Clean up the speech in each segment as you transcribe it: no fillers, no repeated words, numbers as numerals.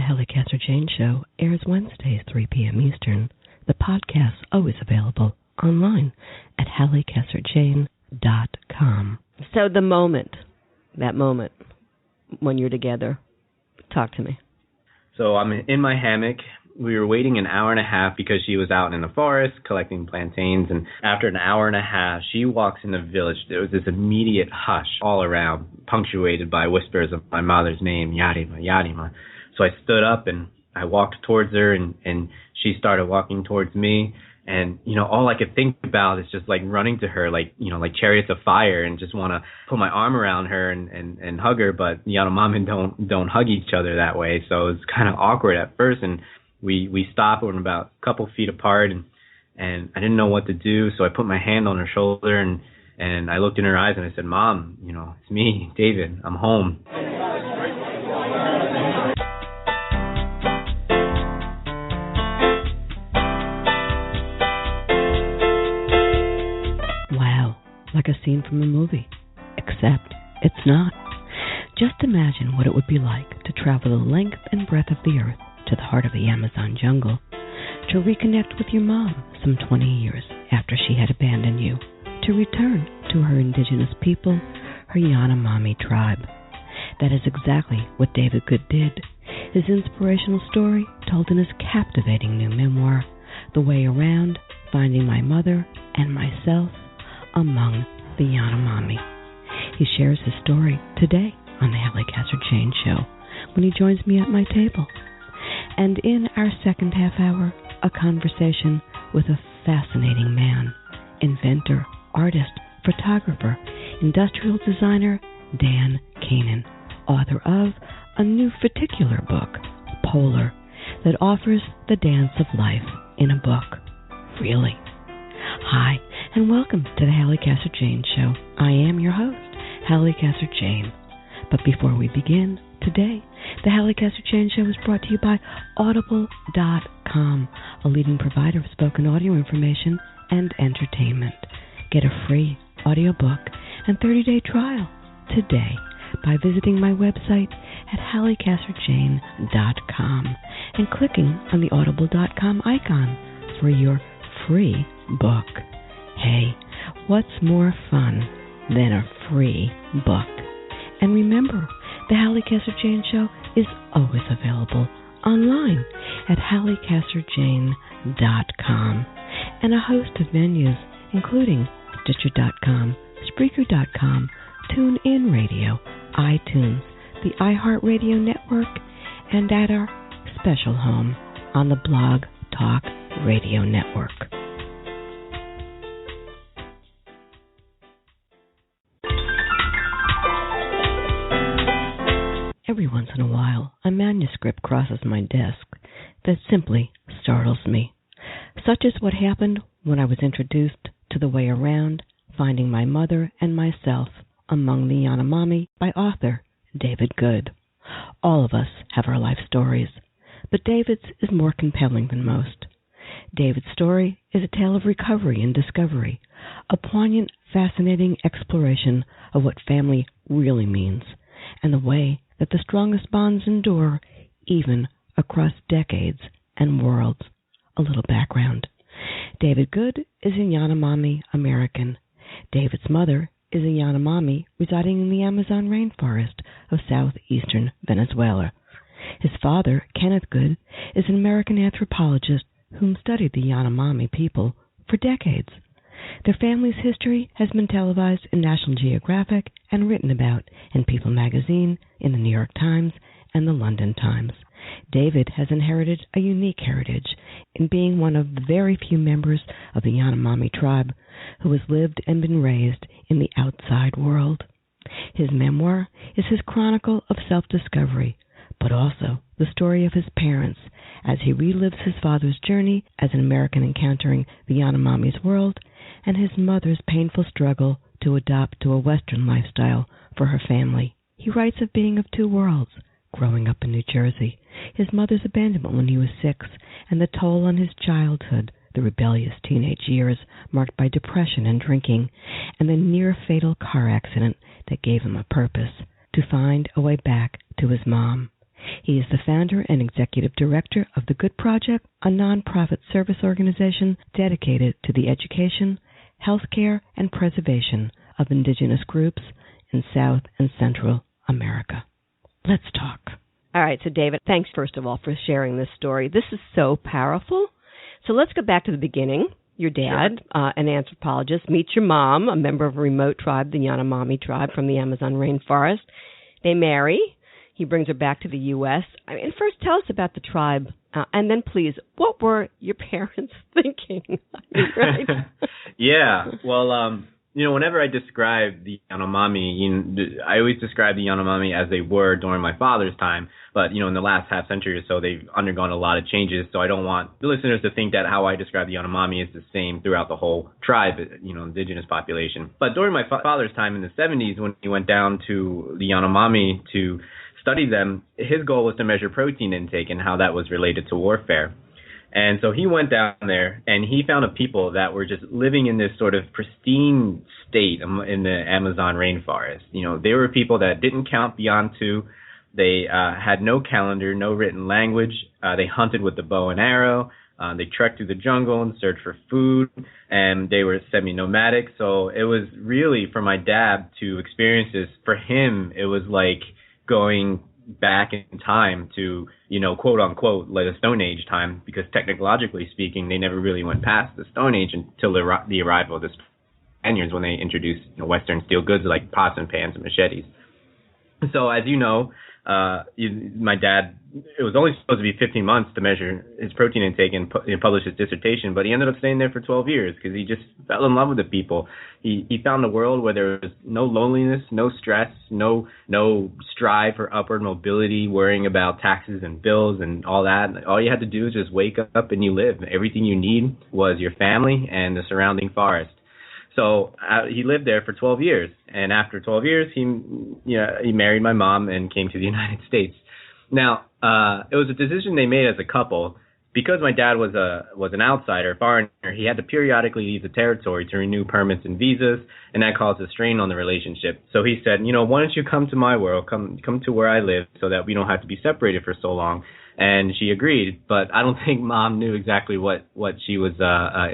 Halli Casser-Jayne Show airs Wednesdays, 3 p.m. Eastern. The podcast's always available online at HalliCasser-Jayne.com. So that moment when you're together, talk to me. So I'm in my hammock. We were waiting an hour and a half because she was out in the forest collecting plantains. And after an hour and a half, she walks in the village. There was this immediate hush all around, punctuated by whispers of my mother's name, Yarima, Yarima. So I stood up and I walked towards her, and she started walking towards me. And, all I could think about is just like running to her, like chariots of fire, and just want to put my arm around her and hug her. But YANOMAMI don't hug each other that way. So it was kind of awkward at first. And we stopped. We're about a couple feet apart, and I didn't know what to do. So I put my hand on her shoulder, and I looked in her eyes and I said, "Mom, it's me, David. I'm home." Like a scene from a movie, except it's not. Just imagine what it would be like to travel the length and breadth of the earth to the heart of the Amazon jungle, to reconnect with your mom some 20 years after she had abandoned you, to return to her indigenous people, her YANOMAMI tribe. That is exactly what David Good did. His inspirational story told in his captivating new memoir, The Way Around, Finding My Mother and Myself Among the YANOMAMI. He shares his story today on the Halli Casser-Jayne Show when he joins me at my table. And in our second half hour, a conversation with a fascinating man, inventor, artist, photographer, industrial designer, Dan Kainen, author of a new Photicular book, Polar, that offers the dance of life in a book. Really? Hi, and welcome to the Halli Casser-Jayne Show. I am your host, Halli Casser-Jayne. But before we begin, today, the Halli Casser-Jayne Show is brought to you by Audible.com, a leading provider of spoken audio information and entertainment. Get a free audiobook and 30-day trial today by visiting my website at HalliCasser-Jayne.com and clicking on the Audible.com icon for your free book. Hey, what's more fun than a free book? And remember, the Halli Casser-Jayne Show is always available online at HalliCasser-Jayne.com and a host of venues, including Stitcher.com, Spreaker.com, TuneIn Radio, iTunes, the iHeartRadio Network, and at our special home on the Blog Talk Radio Network. Every once in a while, a manuscript crosses my desk that simply startles me. Such is what happened when I was introduced to The Way Around, Finding My Mother and Myself Among the YANOMAMI by author David Good. All of us have our life stories, but David's is more compelling than most. David's story is a tale of recovery and discovery, a poignant, fascinating exploration of what family really means, and the way that the strongest bonds endure even across decades and worlds. A little background. David Good is a YANOMAMI American. David's mother is a YANOMAMI residing in the Amazon rainforest of southeastern Venezuela. His father, Kenneth Good, is an American anthropologist whom studied the YANOMAMI people for decades. Their family's history has been televised in National Geographic and written about in People magazine, in the New York Times, and the London Times. David has inherited a unique heritage in being one of the very few members of the YANOMAMI tribe who has lived and been raised in the outside world. His memoir is his chronicle of self-discovery, but also the story of his parents as he relives his father's journey as an American encountering the YANOMAMI's world and his mother's painful struggle to adapt to a Western lifestyle for her family. He writes of being of two worlds, growing up in New Jersey, his mother's abandonment when he was 6, and the toll on his childhood, the rebellious teenage years marked by depression and drinking, and the near-fatal car accident that gave him a purpose, to find a way back to his mom. He is the founder and executive director of The Good Project, a nonprofit service organization dedicated to the education, healthcare, and preservation of indigenous groups in South and Central America. Let's talk. All right, so David, thanks first of all for sharing this story. This is so powerful. So let's go back to the beginning. Your dad, an anthropologist, meets your mom, a member of a remote tribe, the YANOMAMI tribe from the Amazon rainforest. They marry. He brings her back to the U.S. First, tell us about the tribe, and then please, what were your parents thinking? Right? Yeah, well, whenever I describe the YANOMAMI, I always describe the YANOMAMI as they were during my father's time. But, in the last half century or so, they've undergone a lot of changes. So I don't want the listeners to think that how I describe the YANOMAMI is the same throughout the whole tribe, indigenous population. But during my father's time in the 70s, when he went down to the YANOMAMI to study them, his goal was to measure protein intake and how that was related to warfare. And so he went down there and he found a people that were just living in this sort of pristine state in the Amazon rainforest. They were people that didn't count beyond 2. They had no calendar, no written language. They hunted with the bow and arrow. They trekked through the jungle and searched for food, and they were semi-nomadic. So it was really, for my dad to experience this, for him, it was like going back in time to, quote unquote, like a Stone Age time, because technologically speaking, they never really went past the Stone Age until the arrival of the Spaniards, when they introduced Western steel goods like pots and pans and machetes. So as you know, my dad, it was only supposed to be 15 months to measure his protein intake and publish his dissertation, but he ended up staying there for 12 years because he just fell in love with the people. He found a world where there was no loneliness, no stress, no strive for upward mobility, worrying about taxes and bills and all that. All you had to do is just wake up and you live. Everything you need was your family and the surrounding forest. So he lived there for 12 years, and after 12 years, he married my mom and came to the United States. Now, it was a decision they made as a couple. Because my dad was an outsider, a foreigner, he had to periodically leave the territory to renew permits and visas, and that caused a strain on the relationship. So he said, why don't you come to my world, come to where I live, so that we don't have to be separated for so long. And she agreed, but I don't think Mom knew exactly what she was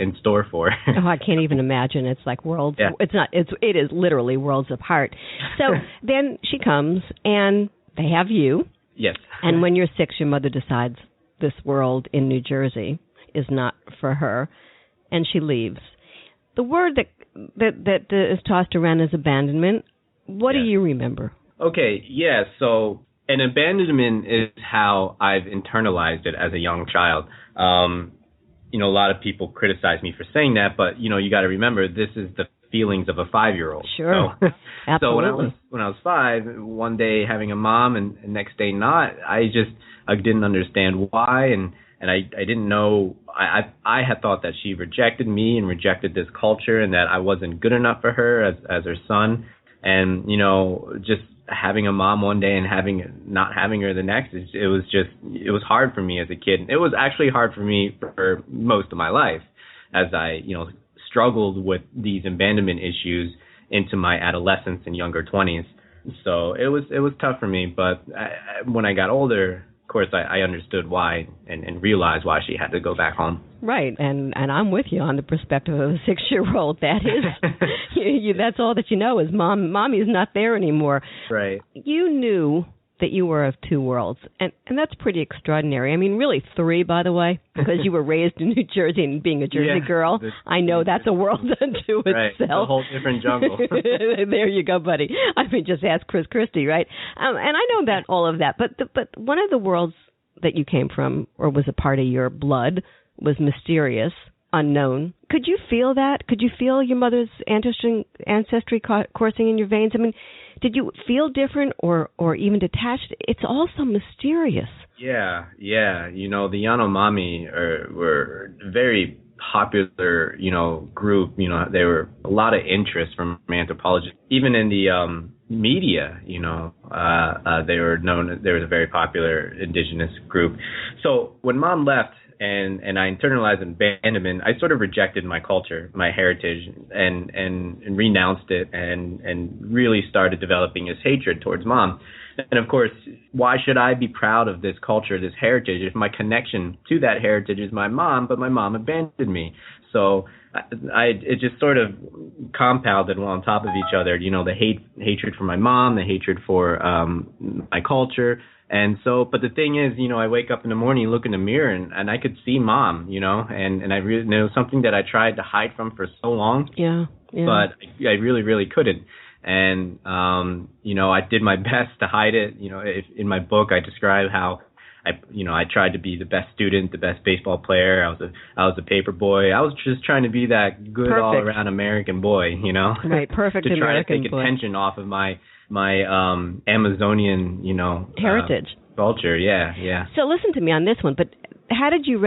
in store for. Oh, I can't even imagine. It's like worlds. Yeah. It is literally worlds apart. So then she comes, and they have you. Yes. And when you're 6, your mother decides this world in New Jersey is not for her, and she leaves. The word that is tossed around is abandonment. What do you remember? Okay, yeah, so an abandonment is how I've internalized it as a young child. A lot of people criticize me for saying that, but, you got to remember, this is the feelings of a 5-year-old. Sure, so, absolutely. So when I was 5, one day having a mom and next day not, I didn't understand why, and I didn't know. I had thought that she rejected me and rejected this culture, and that I wasn't good enough for her as her son. And just having a mom one day and not having her the next, it was hard for me as a kid. It was actually hard for me for most of my life, as I struggled with these abandonment issues into my adolescence and younger 20s. So it was tough for me, but when I got older, of course, I understood why and realized why she had to go back home. Right, and I'm with you on the perspective of a 6-year-old. That is, that's all that you know is mommy's not there anymore. Right. You knew that you were of 2 worlds, and that's pretty extraordinary. I mean, really 3, by the way, because you were raised in New Jersey and being a Jersey girl. I know that's a world unto itself. Right, a whole different jungle. There you go, buddy. I mean, just ask Chris Christie, right? And I know that all of that, but one of the worlds that you came from, or was a part of your blood, was mysterious, unknown. Could you feel that? Could you feel your mother's ancestry coursing in your veins? I mean, did you feel different or even detached? It's also mysterious. Yeah. The YANOMAMI were very popular, group. There were a lot of interest from anthropologists. Even in the media, they were known. There was a very popular indigenous group. So when Mom left, and I internalized abandonment, I sort of rejected my culture, my heritage, and renounced it, and really started developing this hatred towards Mom. And of course, why should I be proud of this culture, this heritage, if my connection to that heritage is my mom, but my mom abandoned me? So it just sort of compounded on top of each other, the hatred for my mom, the hatred for my culture. And so, but the thing is, I wake up in the morning, look in the mirror, and I could see mom, and I really know something that I tried to hide from for so long. Yeah. But I really, really couldn't. And, I did my best to hide it. In my book, I describe how I tried to be the best student, the best baseball player. I was a paper boy. I was just trying to be that good all around American boy, Right, perfect to try American to take boy. attention off of my Amazonian, heritage. Culture, yeah. So listen to me on this one, but how did you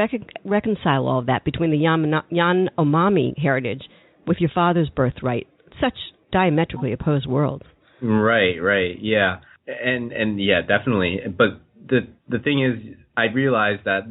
reconcile all of that between the YANOMAMI heritage with your father's birthright? Such diametrically opposed worlds. Right, yeah. And yeah, definitely. But the thing is, I realized that